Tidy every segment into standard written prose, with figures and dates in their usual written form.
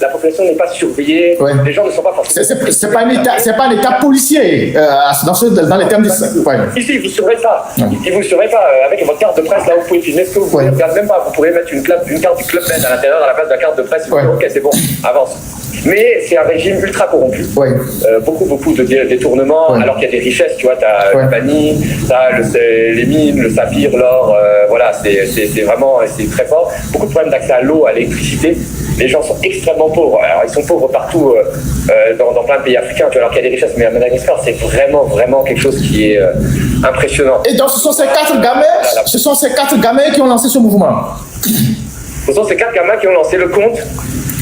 la population n'est pas surveillée, les gens ne sont pas forcément... C'est pas un état policier, dans les termes de... Ici, vous ne surveillez pas. Ils vous surveillent pas. Avec votre carte de presse, là, vous pouvez filmer ce que vous voulez. Même pas, vous pourrez mettre une carte du Club Med à l'intérieur, à la place de la carte de presse. Ok, c'est bon, avance. Mais c'est un régime ultra corrompu. Beaucoup de détournements, alors qu'il y a des richesses, tu vois, tu as le Bani, tu as les mines, le saphir, l'or, voilà, c'est vraiment, c'est très fort. Beaucoup de problèmes d'accès à l'eau, à l'électricité. Les gens sont extrêmement pauvres. Alors, ils sont pauvres partout dans plein de pays africains, tu vois, alors qu'il y a des richesses, mais à Madagascar, c'est vraiment quelque chose qui est impressionnant. Et donc, ce sont ces quatre gamins qui ont lancé ce mouvement. Ce sont ces 4 gamins qui ont lancé le compte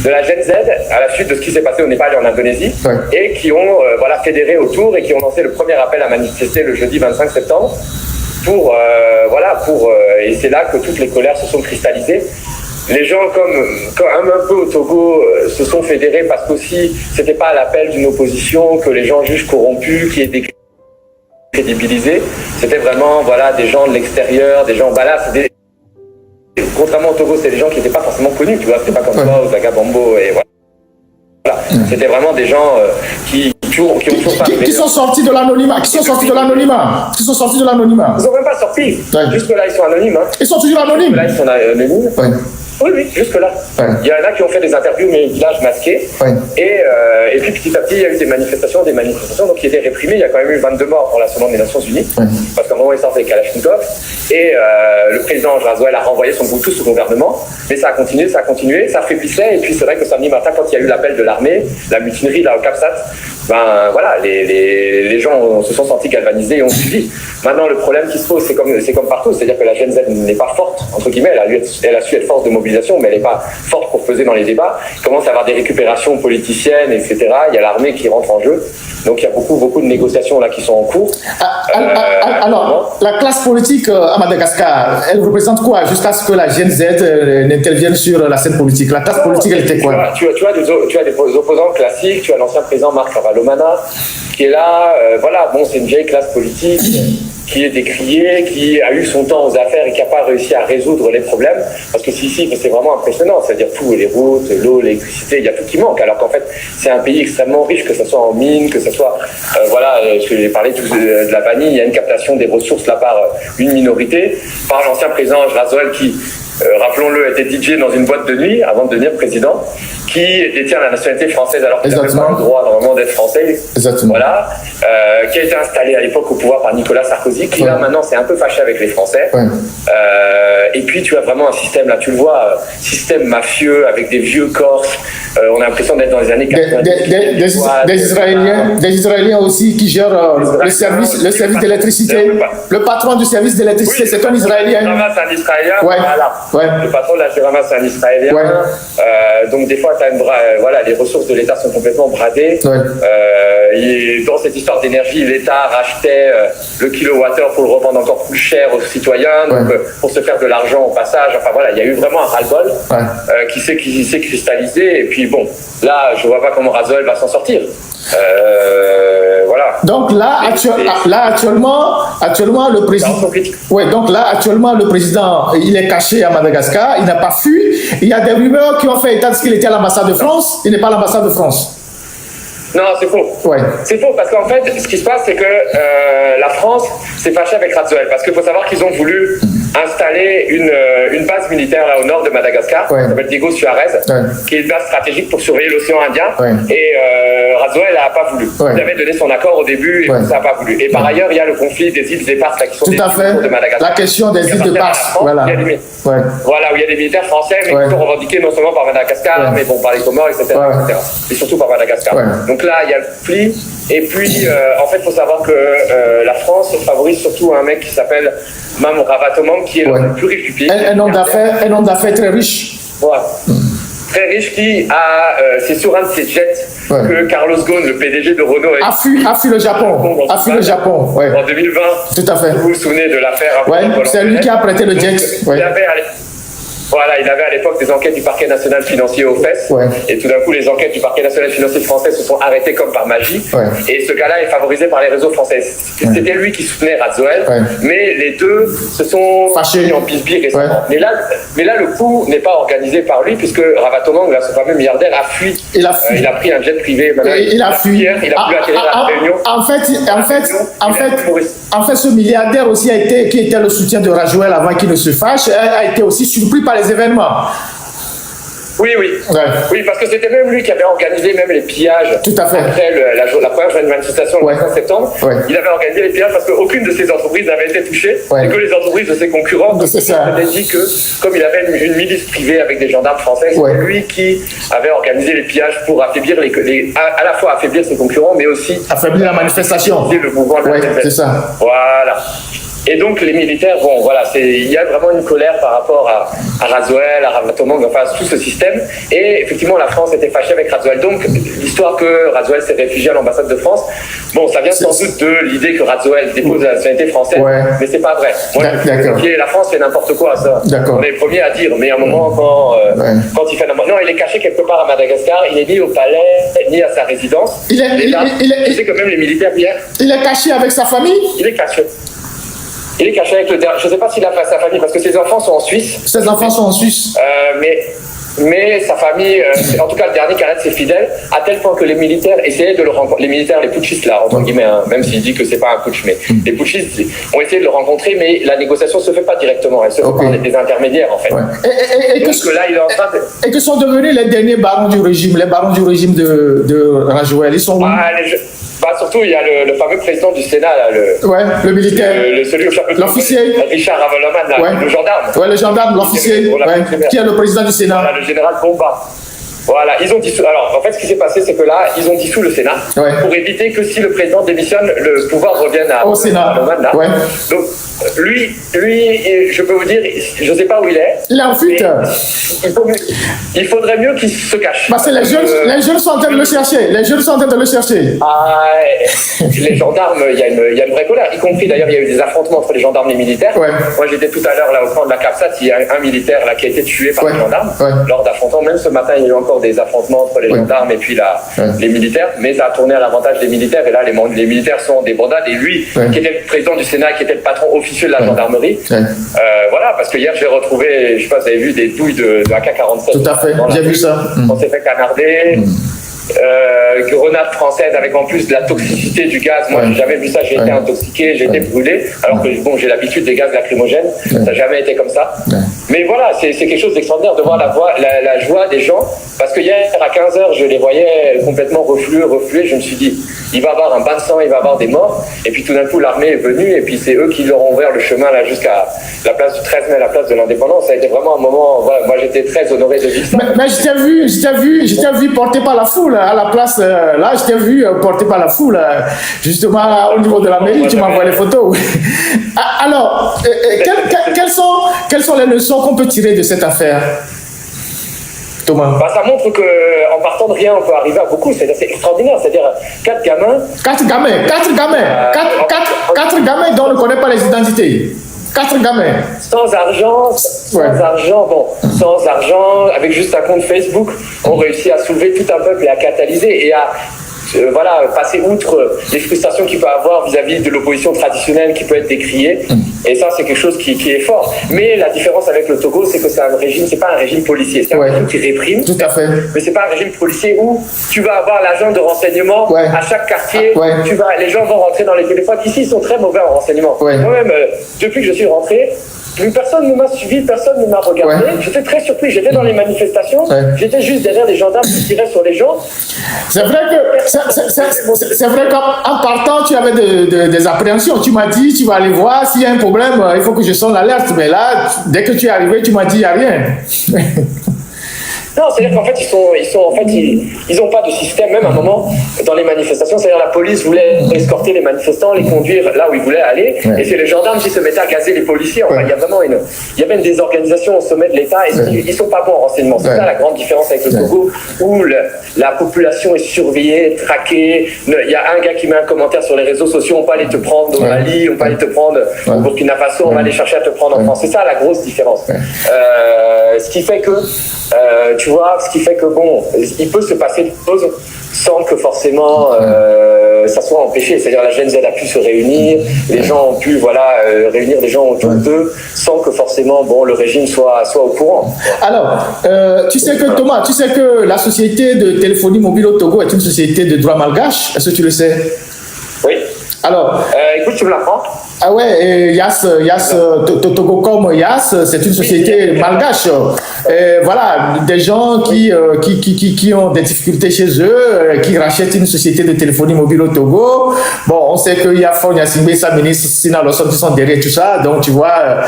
de la Gen Z à la suite de ce qui s'est passé au Népal et en Indonésie, et qui ont fédéré autour et qui ont lancé le premier appel à manifester le jeudi 25 septembre et c'est là que toutes les colères se sont cristallisées. Les gens, comme un peu au Togo, se sont fédérés parce qu'aussi c'était pas à l'appel d'une opposition que les gens jugent corrompus, qui est décrédibilisé. C'était vraiment des gens de l'extérieur, des gens c'est contrairement au Togo, c'est des gens qui n'étaient pas forcément connus, tu vois, c'était pas comme toi, Ozaga Bambo, et voilà. C'était vraiment des gens qui sont sortis de l'anonymat. Ils n'ont même pas sorti. Jusque-là, ils sont anonymes. Ils sont toujours anonymes. Jusque-là, ils sont anonymes. Oui, jusque-là. Il y en a qui ont fait des interviews, mais village masqué. Et puis petit à petit, il y a eu des manifestations, donc qui étaient réprimées. Il y a quand même eu 22 morts pour l'assommement des Nations Unies, parce qu'à un moment, ils sortent avec Kalachnikov. Et le président Razoel a renvoyé tout son gouvernement. Mais ça a continué, ça faiblissait. Et puis c'est vrai que samedi matin, quand il y a eu l'appel de l'armée, la mutinerie là au Capsat, les gens se sont sentis galvanisés et ont suivi. Maintenant, le problème qui se pose, c'est comme partout, c'est-à-dire que la Gen Z n'est pas forte, entre guillemets, elle a su être force de mobilisation, mais elle n'est pas forte pour peser dans les débats. Il commence à y avoir des récupérations politiciennes, etc. Il y a l'armée qui rentre en jeu. Donc il y a beaucoup de négociations là qui sont en cours. Alors, la classe politique à Madagascar, elle représente quoi jusqu'à ce que la Gen Z n'intervienne sur la scène politique? La classe politique, elle était quoi? Tu as des opposants classiques, tu as l'ancien président Marc Ravalomanana qui est là, c'est une vieille classe politique qui est décriée, qui a eu son temps aux affaires et qui n'a pas réussi à résoudre les problèmes, parce que ici c'est vraiment impressionnant, c'est-à-dire tout, les routes, l'eau, l'électricité, il y a tout qui manque, alors qu'en fait c'est un pays extrêmement riche, que ce soit en mines, que ce soit, j'ai parlé de la Bani, il y a une captation des ressources là par une minorité, par l'ancien président Razoel qui, rappelons-le, était DJ dans une boîte de nuit avant de devenir président, qui détient la nationalité française alors qu'il n'avait pas le droit normalement d'être français. Voilà, qui a été installé à l'époque au pouvoir par Nicolas Sarkozy, qui là maintenant s'est un peu fâché avec les Français. Et puis tu as vraiment un système, là tu le vois, système mafieux avec des vieux Corses. On a l'impression d'être dans les années 90. Des Israéliens aussi qui gèrent le service d'électricité. Le patron du service d'électricité, c'est un Israélien. C'est un Israélien, voilà. Le patron de la Gérama, c'est un Israélien. Donc des fois, les ressources de l'État sont complètement bradées. Dans cette histoire d'énergie, l'État rachetait le kilowattheure pour le revendre encore plus cher aux citoyens, donc, pour se faire de l'argent au passage. Enfin voilà, il y a eu vraiment un ras-le-bol qui s'est cristallisé. Et puis bon, là, je vois pas comment Razoel va s'en sortir. Voilà. Donc là, actuellement, le président. Donc là, actuellement, le président, il est caché à Madagascar, il n'a pas fui. Il y a des rumeurs qui ont fait état de ce qu'il était à l'ambassade de France. Il n'est pas à l'ambassade de France. Non, c'est faux. C'est faux parce qu'en fait, ce qui se passe, c'est que la France s'est fâchée avec Razoel parce qu'il faut savoir qu'ils ont voulu installer une base militaire là au nord de Madagascar, qui s'appelle Diego Suarez, qui est une base stratégique pour surveiller l'océan Indien. Et Razoel n'a pas voulu. Il avait donné son accord au début et ça n'a pas voulu. Et par ailleurs, il y a le conflit des îles éparses qui sont des îles de Madagascar. La question des îles éparses. Voilà, où il y a des militaires français mais qui sont revendiqués non seulement par Madagascar, mais bon, par les Comores, etc. Et surtout par Madagascar. Donc là, il y a le pli. Et puis, en fait, il faut savoir que la France favorise surtout un mec qui s'appelle Mam Ravalomanana, qui est le plus riche du pays. Un homme d'affaires très riche. Voilà. Très riche qui a, c'est sur un de ses jets que Carlos Ghosn, le PDG de Renault, a fui le Japon. En 2020. Tout à fait. Vous vous souvenez de l'affaire? C'est lui qui a prêté le jet. Voilà, il avait à l'époque des enquêtes du parquet national financier aux fesses. Ouais. Et tout d'un coup, les enquêtes du parquet national financier français se sont arrêtées comme par magie. Ouais. Et ce gars-là est favorisé par les réseaux français. C'était lui qui soutenait Razoel. Ouais. Mais les deux se sont fâchés en bisbille récemment. Ouais. Mais là, le coup n'est pas organisé par lui, puisque Ravatoman, là, ce fameux milliardaire, a fui. Il a pris un jet privé. Il a fui. Hier, il a pu atterrir à la Réunion. En fait, ce milliardaire aussi qui était le soutien de Rajoel avant qu'il ne se fâche, a été aussi surpris par les événements. Oui. Ouais. Oui, parce que c'était même lui qui avait organisé même les pillages. Tout à fait. Après la première journée de manifestation le 25 septembre, il avait organisé les pillages parce qu'aucune de ses entreprises n'avait été touchée. Et que les entreprises de ses concurrents. C'est ça. Il avait dit que, comme il avait une milice privée avec des gendarmes français, c'était lui qui avait organisé les pillages pour affaiblir à la fois affaiblir ses concurrents, mais aussi affaiblir la manifestation. Le mouvement de la c'est ça. Voilà. Et donc les militaires, bon voilà, il y a vraiment une colère par rapport à Razoel, à Ravatoman, enfin tout ce système. Et effectivement, la France était fâchée avec Razoel. Donc l'histoire que Razoel s'est réfugié à l'ambassade de France, bon, ça vient sans doute de l'idée que Razoel dépose la nationalité française, mais c'est pas vrai. La France fait n'importe quoi, ça. On est les premiers à dire, mais à un moment quand il fait n'importe quoi, non, il est caché quelque part à Madagascar, il est ni au palais ni à sa résidence. Je sais que même les militaires hier. Il est caché avec sa famille. Il est caché. Il est caché avec le dernier. Je ne sais pas s'il a fait sa famille parce que ses enfants sont en Suisse. Ses enfants sont en Suisse. Mais sa famille, en tout cas le dernier qui arrête ses fidèles, à tel point que les militaires essayaient de le rencontrer. Les militaires, les putschistes là, entre guillemets, hein, même s'il dit que c'est pas un putsch, mais les putschistes ont essayé de le rencontrer, mais la négociation se fait pas directement, elle se fait par des intermédiaires en fait. Donc là, il est en train de... Et que sont devenus les derniers barons du régime, de Rajoel? Ils sont où? Surtout, il y a le fameux président du Sénat, là, le militaire, celui au chapeau, l'officier, Richard Ravaloman, le gendarme. Le gendarme, l'officier, qui est le président du Sénat. Voilà, le général Bomba. Voilà, ils ont dissous. Alors, en fait, ce qui s'est passé, c'est que là, ils ont dissous le Sénat pour éviter que si le président démissionne, le pouvoir revienne au Sénat. Donc, lui, je peux vous dire, je ne sais pas où il est. Il est en fuite. Il faudrait mieux qu'il se cache. Parce que les jeunes sont en train de le chercher. Les gendarmes, il y a une vraie colère. Y compris, d'ailleurs, il y a eu des affrontements entre les gendarmes et les militaires. Moi, j'étais tout à l'heure là au camp de la CAPSAT. Il y a un militaire là qui a été tué par les gendarmes lors d'affrontements. Même ce matin, il y a eu encore des affrontements entre les gendarmes et puis les militaires. Mais ça a tourné à l'avantage des militaires. Et là, les militaires sont des bandades. Et lui, qui était le président du Sénat, qui était le patron officieux de la gendarmerie, voilà, parce que hier, j'ai retrouvé, je sais pas, vous avez vu des douilles de AK-47. Tout à fait, j'ai vu ça. On s'est fait canarder. Grenade française avec en plus de la toxicité du gaz. Moi, j'ai jamais vu ça. J'ai été intoxiqué, j'ai été brûlé. Alors que bon, j'ai l'habitude des gaz lacrymogènes. Ça n'a jamais été comme ça. Mais voilà, c'est quelque chose d'extraordinaire de voir la joie des gens. Parce que hier, à 15h, je les voyais complètement refluer. Je me suis dit, il va y avoir un bain de sang, il va y avoir des morts. Et puis tout d'un coup, l'armée est venue. Et puis c'est eux qui leur ont ouvert le chemin là jusqu'à la place du 13 mai, la place de l'indépendance. Ça a été vraiment un moment. Voilà, moi, j'étais très honoré de vivre ça. Mais je t'ai vu porté par la foule à la place. Là, je t'ai vu porté par la foule, justement là, au niveau de la mairie. Tu m'envoies les photos. Alors, quelles sont les leçons qu'on peut tirer de cette affaire, Thomas? Ça montre qu'en partant de rien, on peut arriver à beaucoup. C'est extraordinaire. C'est-à-dire 4 gamins. 4 gamins dont on ne connaît pas les identités. 4 gamins. Sans argent, avec juste un compte Facebook, on réussit à soulever tout un peuple et à catalyser et à passer outre les frustrations qu'il peut avoir vis-à-vis de l'opposition traditionnelle qui peut être décriée. Et ça, c'est quelque chose qui est fort. Mais la différence avec le Togo, c'est que c'est un régime, c'est pas un régime policier, c'est un régime qui réprime. Tout à fait. Mais c'est pas un régime policier où tu vas avoir l'agent de renseignement à chaque quartier. Les gens vont rentrer dans les téléphones. Ici, ils sont très mauvais en renseignement. Moi-même, depuis que je suis rentré, plus personne ne m'a suivi, personne ne m'a regardé. J'étais très surpris. J'étais dans les manifestations, j'étais juste derrière les gendarmes qui tiraient sur les gens. C'est vrai qu'en partant, tu avais des appréhensions. Tu m'as dit, tu vas aller voir s'il y a un problème, il faut que je sonne l'alerte. Mais là, dès que tu es arrivé, tu m'as dit, il n'y a rien. Non, c'est-à-dire qu'en fait, ils ont pas de système, même à un moment, dans les manifestations, c'est-à-dire la police voulait escorter les manifestants, les conduire là où ils voulaient aller, et c'est les gendarmes qui se mettaient à gazer les policiers. Enfin, il y avait une désorganisation au sommet de l'État, et ils sont pas bons en renseignement. C'est ça la grande différence avec le Togo, où la population est surveillée, traquée. Il y a un gars qui met un commentaire sur les réseaux sociaux, on peut aller te prendre au Mali, on peut aller te prendre au Burkina Faso, on va aller chercher à te prendre en France. C'est ça la grosse différence. Ce qui fait que, tu vois, bon, il peut se passer des choses sans que forcément ça soit empêché. C'est-à-dire la GNZ a pu se réunir, les gens ont pu réunir des gens autour d'eux sans que forcément le régime soit au courant. Alors, tu sais que Thomas, la société de téléphonie mobile au Togo est une société de droit malgache. Est-ce que tu le sais? Oui. Alors, écoute, tu me l'apprends. Ah ouais, Yas, Togocom Yas, c'est une société malgache. Voilà, des gens qui ont des difficultés chez eux, qui rachètent une société de téléphonie mobile au Togo. Bon, on sait qu'il y a Fonia Singbe, sa ministre, Sina Losson, qui sont derrière tout ça. Donc, tu vois,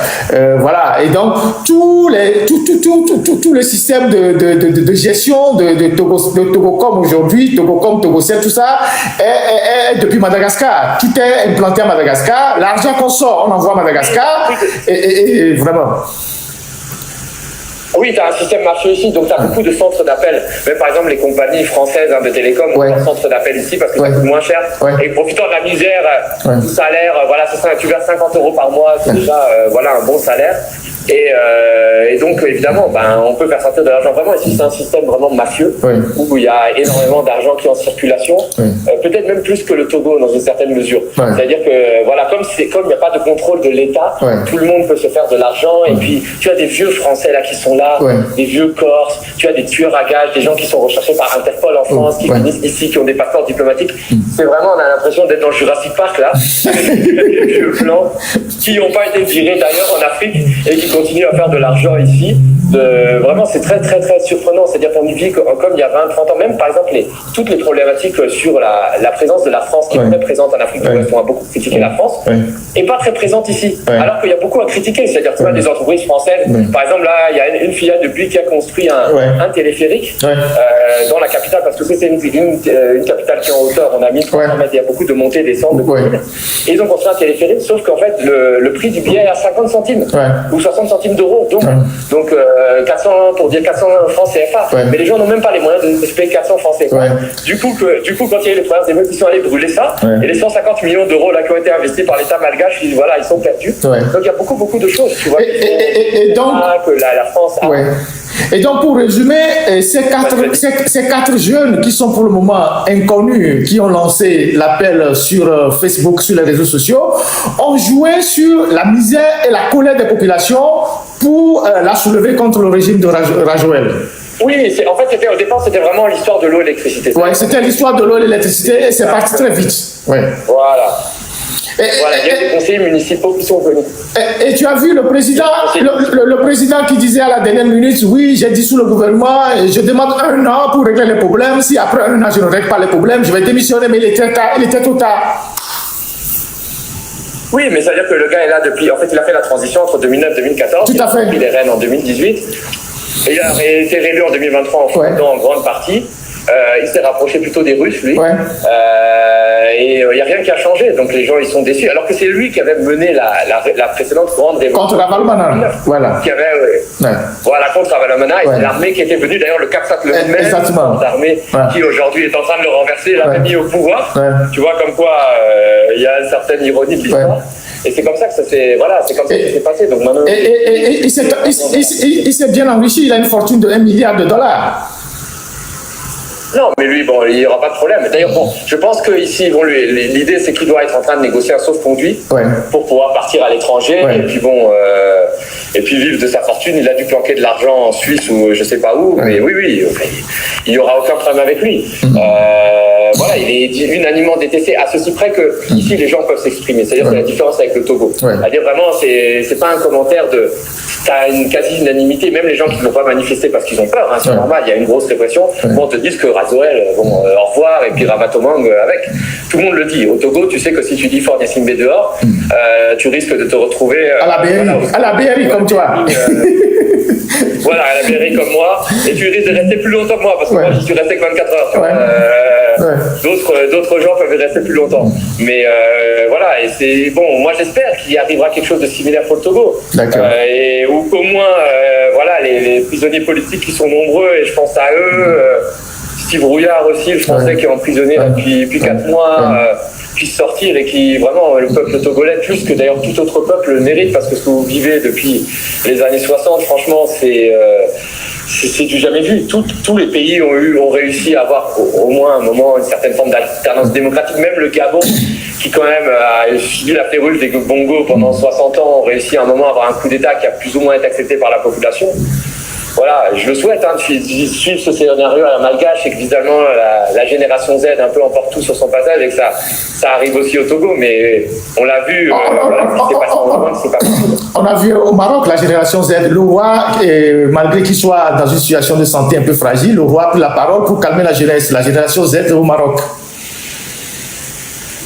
voilà. Et donc, tout le système de gestion de Togocom aujourd'hui, Togocom, Togocel, tout ça, est depuis Madagascar, qui était implanté à Madagascar. L'argent qu'on sort, on envoie à Madagascar, et vraiment. Oui, tu as un système marché ici, donc tu as beaucoup de centres d'appel. Même par exemple, les compagnies françaises de télécom ont un centre d'appel ici parce que ça coûte moins cher. Et profitant de la misère, du salaire, voilà, tu verses 50 € par mois, c'est déjà un bon salaire. Et donc, évidemment, on peut faire sortir de l'argent vraiment. Ici, c'est un système vraiment mafieux où il y a énormément d'argent qui est en circulation, peut-être même plus que le Togo dans une certaine mesure. C'est-à-dire que, voilà, comme il n'y a pas de contrôle de l'État, tout le monde peut se faire de l'argent. Et puis, tu as des vieux Français là qui sont là, des vieux Corses, tu as des tueurs à gages, des gens qui sont recherchés par Interpol en France, qui finissent ici, qui ont des passeports diplomatiques. C'est vraiment, on a l'impression d'être dans Jurassic Park là. Des vieux blancs qui n'ont pas été virés d'ailleurs en Afrique et qui continuent à faire de l'argent ici. Vraiment, c'est très très très surprenant. C'est-à-dire qu'on vit comme il y a 20-30 ans, même par exemple toutes les problématiques sur la présence de la France qui est très présente en Afrique de l'Ouest. On a beaucoup critiqué la France et pas très présente ici. Alors qu'il y a beaucoup à critiquer. C'est-à-dire que des entreprises françaises, par exemple là, il y a une filiale de Bouygues qui a construit un téléphérique dans la capitale parce que c'est une capitale qui est en hauteur. On a 1300 mètres, il y a beaucoup de montées et descentes. Et ils ont construit un téléphérique, sauf qu'en fait le prix du billet est à 50 centimes ou 60 centimes d'euros. Donc 400 pour dire 400 francs CFA. Mais les gens n'ont même pas les moyens de se payer 400 francs CFA. Du coup, quand il y a eu les premières émeutes, ils sont allés brûler ça. Et les 150 millions d'euros là qui ont été investis par l'État malgache, ils sont perdus. Donc il y a beaucoup de choses. Tu vois, et donc que la France a. Et donc, pour résumer, ces quatre jeunes qui sont pour le moment inconnus, qui ont lancé l'appel sur Facebook, sur les réseaux sociaux, ont joué sur la misère et la colère des populations pour la soulever contre le régime de Rajoel. Oui, en fait, au départ, c'était vraiment l'histoire de l'eau et l'électricité. Oui, c'était l'histoire de l'eau et l'électricité et c'est parti très vite. Voilà. Il y a des conseillers municipaux qui sont venus. Et tu as vu le président, le président qui disait à la dernière minute, oui, j'ai dissous le gouvernement, et je demande 1 an pour régler les problèmes. Si après 1 an je ne règle pas les problèmes, je vais démissionner, mais il était trop tard. Oui, mais ça veut dire que le gars est là depuis. En fait, il a fait la transition entre 2009 et 2014. Tout à fait. Il est reine en 2018. Et il a été réélu en 2023 en grande partie. Il s'est rapproché plutôt des Russes, lui. Et il n'y a rien qui a changé. Donc les gens, ils sont déçus. Alors que c'est lui qui avait mené la précédente grande révolution. Contre Ravalomanana. Voilà. Qui avait, contre Ravalomanana. Et c'est l'armée qui était venue, d'ailleurs, le Kapsat le même, l'armée qui aujourd'hui est en train de le renverser, l'a mis au pouvoir. Tu vois, comme quoi il y a une certaine ironie de l'histoire. Et c'est comme ça que ça s'est passé. Donc maintenant, il s'est bien enrichi. Il a une fortune de $1 milliard. Non, mais lui, il n'y aura pas de problème. D'ailleurs, je pense qu'ici, l'idée, c'est qu'il doit être en train de négocier un sauf-conduit pour pouvoir partir à l'étranger. Et puis vivre de sa fortune. Il a dû planquer de l'argent en Suisse ou je ne sais pas où. Mais oui, il n'y aura aucun problème avec lui. il est unanimement détesté, à ceci près que ici les gens peuvent s'exprimer. C'est-à-dire que la différence avec le Togo. C'est-à-dire vraiment, c'est pas un commentaire de... T'as une quasi-unanimité, même les gens qui ne vont pas manifester parce qu'ils ont peur, hein, c'est normal, il y a une grosse répression, on te dit que Razoel, au revoir, et puis Ravatomang avec. Tout le monde le dit. Au Togo, tu sais que si tu dis Fort Gnassingbé dehors, tu risques de te retrouver... à la BRI comme toi. Voilà, à la BRI comme moi, et tu risques de rester plus longtemps que moi, parce que moi, je suis resté que 24 heures. Tu vois. D'autres gens peuvent y rester plus longtemps. Mais voilà, et c'est bon, moi j'espère qu'il y arrivera quelque chose de similaire pour le Togo. D'accord. Et ou qu'au moins, voilà, les prisonniers politiques qui sont nombreux, et je pense à eux, Steve Rouillard aussi, le Français qui est emprisonné depuis 4 mois, puisse sortir et qui, vraiment, le peuple togolais, plus que d'ailleurs tout autre peuple, le mérite, parce que ce que vous vivez depuis les années 60, franchement, c'est du jamais vu. Tous les pays ont réussi à avoir au moins un moment une certaine forme d'alternance démocratique. Même le Gabon, qui quand même a suivi la férule des Bongo pendant 60 ans, ont réussi à un moment à avoir un coup d'État qui a plus ou moins été accepté par la population. Voilà, je le souhaite, de suivre ce scénario à la malgache, et que évidemment la génération Z un peu emporte tout sur son passage, et que ça arrive aussi au Togo, mais on l'a vu, c'est pas possible. On a vu au Maroc la génération Z, le roi, malgré qu'il soit dans une situation de santé un peu fragile, le roi a pris la parole pour calmer la jeunesse, la génération Z au Maroc.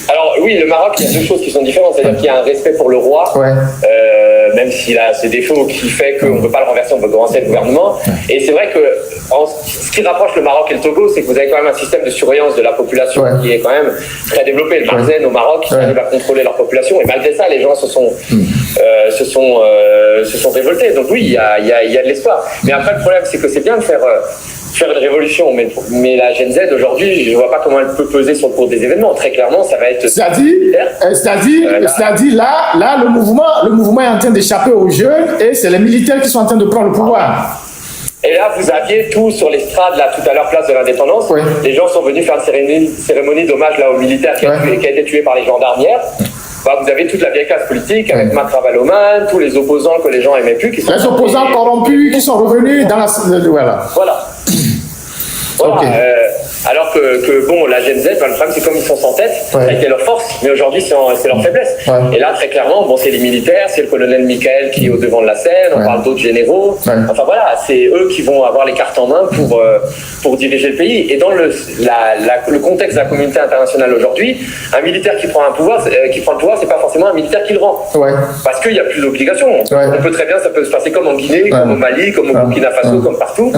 Alors oui, le Maroc, il y a deux choses qui sont différentes, c'est-à-dire qu'il y a un respect pour le roi, même s'il a ses défauts qui fait qu'on ne peut pas le renverser, on peut renverser le gouvernement. Et c'est vrai que ce qui rapproche le Maroc et le Togo, c'est que vous avez quand même un système de surveillance de la population qui est quand même très développé. Le Marzen au Maroc, qui arrive à contrôler leur population, et malgré ça, les gens se sont révoltés. Donc oui, il y a de l'espoir. Mais après, le problème, c'est que c'est bien de faire une révolution, mais la Gen Z aujourd'hui, je ne vois pas comment elle peut peser sur le cours des événements. Très clairement, ça va être... C'est-à-dire, là, le mouvement est en train d'échapper aux jeunes, et c'est les militaires qui sont en train de prendre le pouvoir. Et là, vous aviez tout sur l'estrade, là, tout à l'heure, place de l'Indépendance. Les gens sont venus faire une cérémonie d'hommage là aux militaires qui a été tué par les gendarmes hier. Vous avez toute la vieille classe politique avec Marc Ravaloman, tous les opposants que les gens aimaient plus. Les opposants corrompus qui sont revenus dans la... Voilà. Alors que bon, la Gen Z, le problème c'est comme ils sont sans tête, ça a été leur force, mais aujourd'hui c'est leur faiblesse. Et là, très clairement, bon, c'est les militaires, c'est le colonel Michael qui est au devant de la scène, on parle d'autres généraux. Enfin voilà, c'est eux qui vont avoir les cartes en main pour diriger le pays. Et dans le contexte de la communauté internationale aujourd'hui, un militaire qui prend le pouvoir, c'est pas forcément un militaire qui le rend. Parce qu'il n'y a plus d'obligations. On peut très bien, ça peut se passer comme en Guinée, comme au Mali, comme au Burkina Faso, comme partout,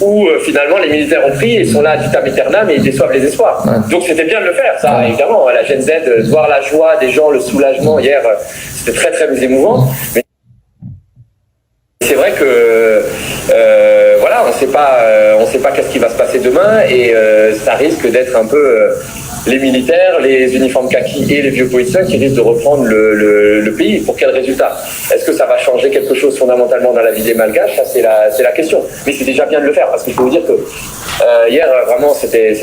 où finalement les militaires ont pris et sont là à vitam aeternam et ils déçoivent les espoirs. Donc c'était bien de le faire, ça, évidemment. La Gen Z, de voir la joie des gens, le soulagement hier, c'était très très émouvant. Mais c'est vrai que voilà, on sait pas qu'est-ce qui va se passer demain, et ça risque d'être un peu les militaires, les uniformes kaki et les vieux politiciens qui risquent de reprendre le pays. Pour quel résultat? Est-ce que ça va changer quelque chose fondamentalement dans la vie des Malgaches? Ça, c'est la question. Mais c'est déjà bien de le faire, parce que je peux vous dire que hier, vraiment, c'était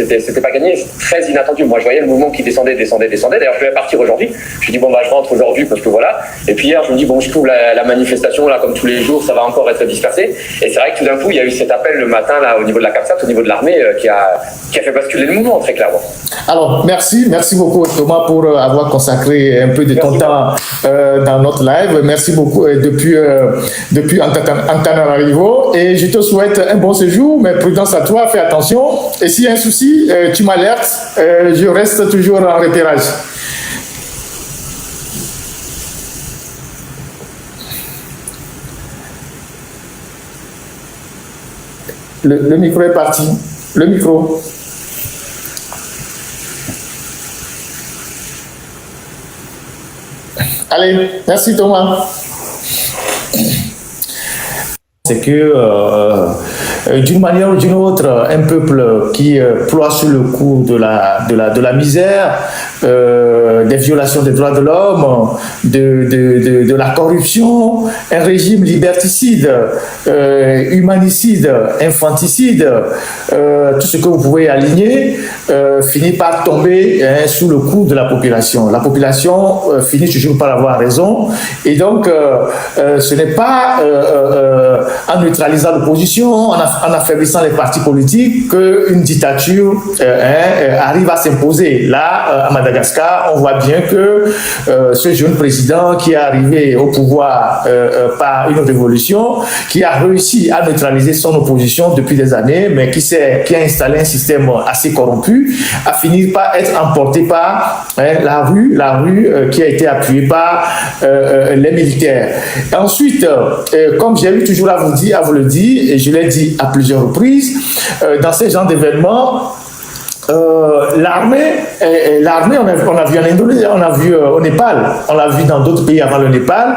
pas gagné. C'est très inattendu. Moi, je voyais le mouvement qui descendait. D'ailleurs, je devais partir aujourd'hui. Je me dis, je rentre aujourd'hui parce que voilà. Et puis hier, je me dis, je trouve la manifestation, là, comme tous les jours, ça va encore être dispersé. Et c'est vrai que tout d'un coup, il y a eu cet appel le matin, là, au niveau de la CAPSAT, au niveau de l'armée, qui a fait basculer le mouvement, très clairement. Alors, merci beaucoup, Thomas, pour avoir consacré un peu de ton temps dans notre live. Merci beaucoup depuis Antananarivo, et je te souhaite un bon séjour, mais prudence à toi, fais attention, et s'il y a un souci, tu m'alertes, je reste toujours en repérage. Le micro est parti. Le micro. Allez, merci Thomas. C'est que d'une manière ou d'une autre, un peuple qui ploie sous le coup de la misère, des violations des droits de l'homme, de la corruption, un régime liberticide, humanicide, infanticide, tout ce que vous pouvez aligner, finit par tomber sous le coup de la population. La population finit toujours par avoir raison, et donc ce n'est pas en neutralisant l'opposition, en en affaiblissant les partis politiques qu'une dictature arrive à s'imposer. Là, à Madagascar, on voit bien que ce jeune président qui est arrivé au pouvoir par une révolution, qui a réussi à neutraliser son opposition depuis des années, mais qui a installé un système assez corrompu, a fini par être emporté par la rue qui a été appuyée par les militaires. Ensuite, comme j'ai eu toujours à vous le dire, et je l'ai dit à plusieurs reprises, dans ces genres d'événements, l'armée, on a vu en Indonésie, on a vu au Népal, on l'a vu dans d'autres pays avant le Népal.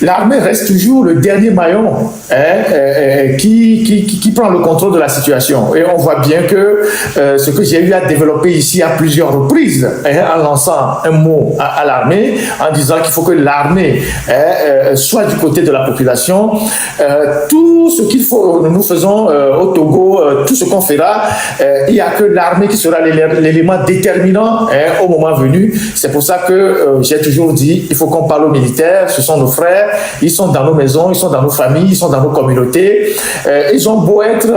L'armée reste toujours le dernier maillon qui prend le contrôle de la situation. Et on voit bien que ce que j'ai eu à développer ici à plusieurs reprises, en lançant un mot à l'armée, en disant qu'il faut que l'armée soit du côté de la population. Tout ce qu'il faut, nous faisons au Togo, tout ce qu'on fera, il n'y a que l'armée qui sera l'élément déterminant au moment venu. C'est pour ça que j'ai toujours dit, il faut qu'on parle aux militaires, ce sont nos frères, ils sont dans nos maisons, ils sont dans nos familles, ils sont dans nos communautés. Ils ont beau être,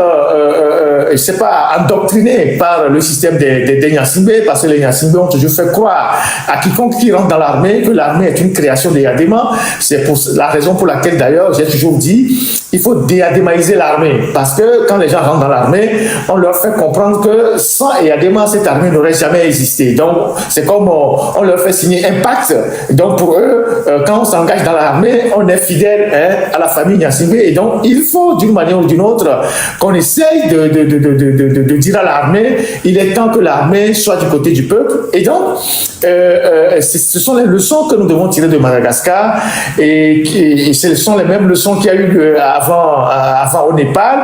je sais pas, endoctrinés par le système des Nyasimbe, parce que les Nyasimbe ont toujours fait croire à quiconque qui rentre dans l'armée que l'armée est une création des Yadema. C'est pour la raison pour laquelle d'ailleurs j'ai toujours dit, il faut déadémaïser l'armée, parce que quand les gens rentrent dans l'armée, on leur fait comprendre que sans Yadema, cette armée n'aurait jamais existé. Donc, c'est comme on leur fait signer un pacte. Donc, pour eux, quand on s'engage dans l'armée, on est fidèle à la famille Nyasimbe. Et donc, il faut, d'une manière ou d'une autre, qu'on essaye de dire à l'armée, il est temps que l'armée soit du côté du peuple. Et donc, ce sont les leçons que nous devons tirer de Madagascar. Et ce sont les mêmes leçons qu'il y a eu avant au Népal.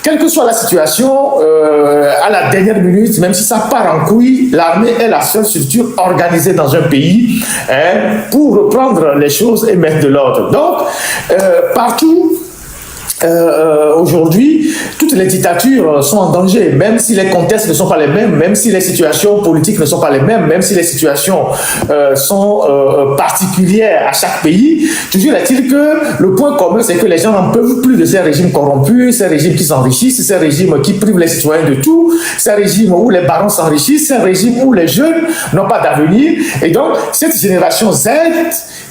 Quelle que soit la situation, à la dernière minute, même si ça part en couille, l'armée est la seule structure organisée dans un pays pour reprendre les choses et mettre de l'ordre. Donc, partout, aujourd'hui, toutes les dictatures sont en danger, même si les contextes ne sont pas les mêmes, même si les situations politiques ne sont pas les mêmes, même si les situations sont particulières à chaque pays. Toujours est-il que le point commun, c'est que les gens n'en peuvent plus de ces régimes corrompus, ces régimes qui s'enrichissent, ces régimes qui privent les citoyens de tout, ces régimes où les barons s'enrichissent, ces régimes où les jeunes n'ont pas d'avenir. Et donc, cette génération Z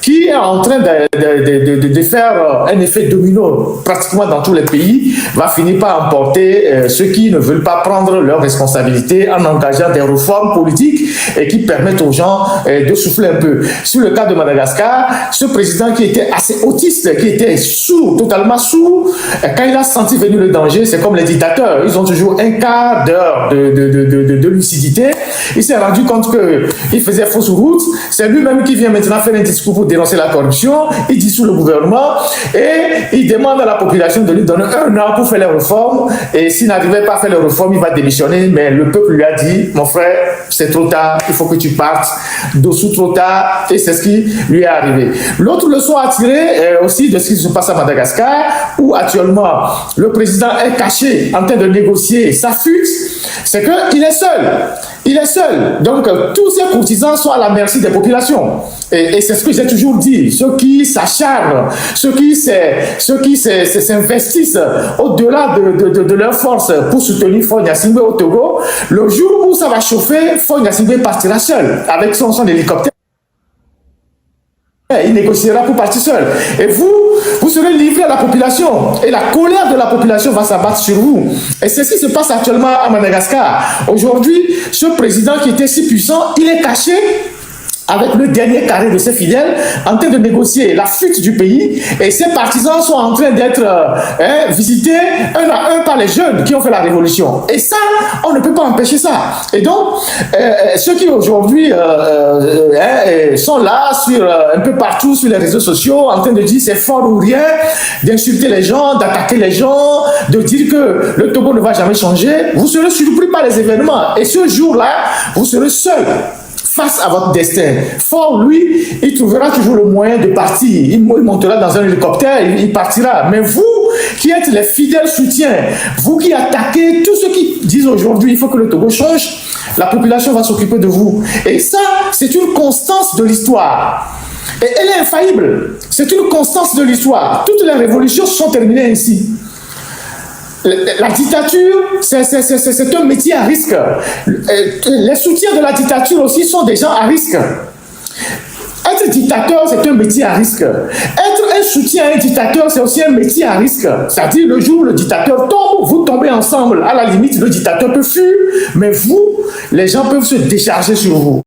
qui est en train de faire un effet domino pratiquement dans tous les pays, va finir par emporter ceux qui ne veulent pas prendre leurs responsabilités en engageant des réformes politiques et qui permettent aux gens de souffler un peu. Sur le cas de Madagascar, ce président qui était assez autiste, qui était sourd, totalement sourd, quand il a senti venir le danger, c'est comme les dictateurs, ils ont toujours un quart d'heure de lucidité. Il s'est rendu compte qu'il faisait fausse route. C'est lui-même qui vient maintenant faire un discours pour dénoncer la corruption. Il dissout le gouvernement et il demande à la population de lui donner 1 an pour faire les réformes. Et s'il n'arrivait pas à faire les réformes, il va démissionner. Mais le peuple lui a dit, mon frère, c'est trop tard, il faut que tu partes. Dessous trop tard. Et c'est ce qui lui est arrivé. L'autre leçon à tirer aussi de ce qui se passe à Madagascar, où actuellement le président est caché en train de négocier sa fuite, c'est qu'il est seul. Il est seul. Donc, tous ces courtisans sont à la merci des populations. Et c'est ce que j'ai toujours dit. Ceux qui s'acharnent, ceux qui s'investissent au-delà de leur force pour soutenir Faure Gnassingbé au Togo, le jour où ça va chauffer, Faure Gnassingbé partira seul avec son hélicoptère. Il négociera pour partir seul. Et vous serez livré à la population. Et la colère de la population va s'abattre sur vous. Et c'est ce qui se passe actuellement à Madagascar. Aujourd'hui, ce président qui était si puissant, il est caché avec le dernier carré de ses fidèles, en train de négocier la fuite du pays, et ses partisans sont en train d'être visités un à un par les jeunes qui ont fait la révolution. Et ça, on ne peut pas empêcher ça. Et donc, ceux qui aujourd'hui sont là, un peu partout sur les réseaux sociaux, en train de dire c'est fort ou rien, d'insulter les gens, d'attaquer les gens, de dire que le Togo ne va jamais changer, vous serez surpris par les événements. Et ce jour-là, vous serez seul face à votre destin. Faure, lui, il trouvera toujours le moyen de partir. Il montera dans un hélicoptère, il partira. Mais vous, qui êtes les fidèles soutiens, vous qui attaquez tous ceux qui disent aujourd'hui il faut que le Togo change, la population va s'occuper de vous. Et ça, c'est une constance de l'histoire. Et elle est infaillible. C'est une constance de l'histoire. Toutes les révolutions sont terminées ainsi. La dictature, c'est un métier à risque. Les soutiens de la dictature aussi sont des gens à risque. Être dictateur, c'est un métier à risque. Être un soutien à un dictateur, c'est aussi un métier à risque. C'est-à-dire, le jour où le dictateur tombe, vous tombez ensemble. À la limite, le dictateur peut fuir, mais vous, les gens peuvent se décharger sur vous.